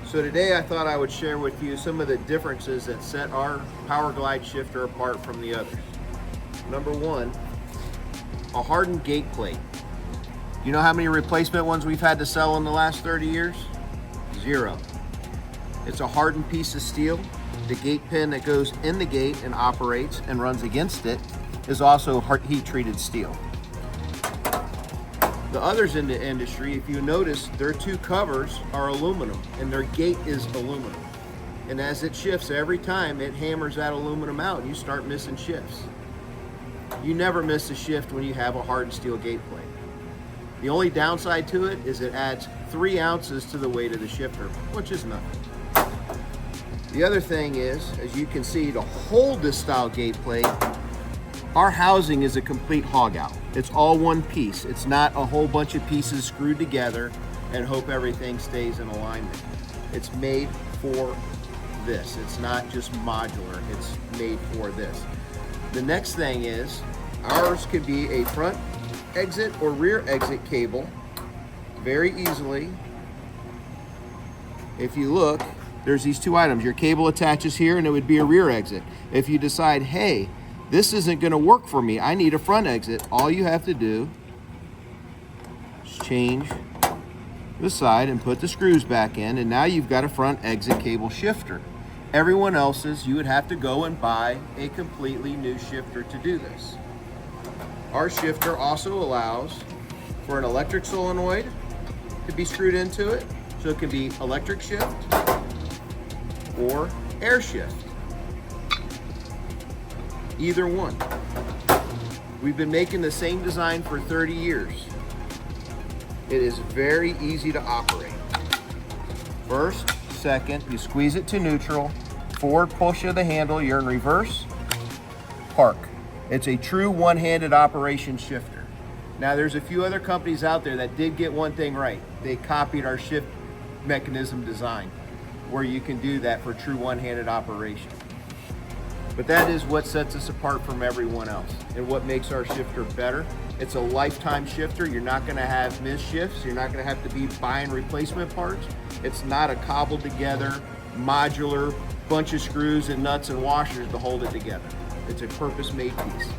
So today I thought I would share with you some of the differences that set our Powerglide shifter apart from the others. Number one, a hardened gate plate. You know how many replacement ones we've had to sell in the last 30 years? 0. It's a hardened piece of steel. The gate pin that goes in the gate and operates and runs against it is also heat treated steel. The others in the industry, if you notice, their two covers are aluminum and their gate is aluminum. And as it shifts every time, it hammers that aluminum out and you start missing shifts. You never miss a shift when you have a hardened steel gate plate. The only downside to it is it adds 3 ounces to the weight of the shifter, which is nothing. The other thing is, as you can see, to hold this style gate plate, our housing is a complete hog out. It's all one piece. It's not a whole bunch of pieces screwed together and hope everything stays in alignment. It's made for this. It's not just modular, it's made for this. The next thing is, ours could be a front exit or rear exit cable very easily. If you look, there's these 2 items. Your cable attaches here and it would be a rear exit. If you decide, hey, this isn't going to work for me, I need a front exit, all you have to do is change the side and put the screws back in, and now you've got a front exit cable shifter. Everyone else's, you would have to go and buy a completely new shifter to do this. Our shifter also allows for an electric solenoid to be screwed into it, so it can be electric shift or air shift. Either one. We've been making the same design for 30 years. It is very easy to operate. First, second, you squeeze it to neutral, forward push of the handle, you're in reverse, park. It's a true one-handed operation shifter. Now there's a few other companies out there that did get one thing right. They copied our shift mechanism design, where you can do that for true one-handed operation. But that is what sets us apart from everyone else and what makes our shifter better. It's a lifetime shifter. You're not gonna have missed shifts. You're not gonna have to be buying replacement parts. It's not a cobbled together, modular, bunch of screws and nuts and washers to hold it together. It's a purpose-made piece.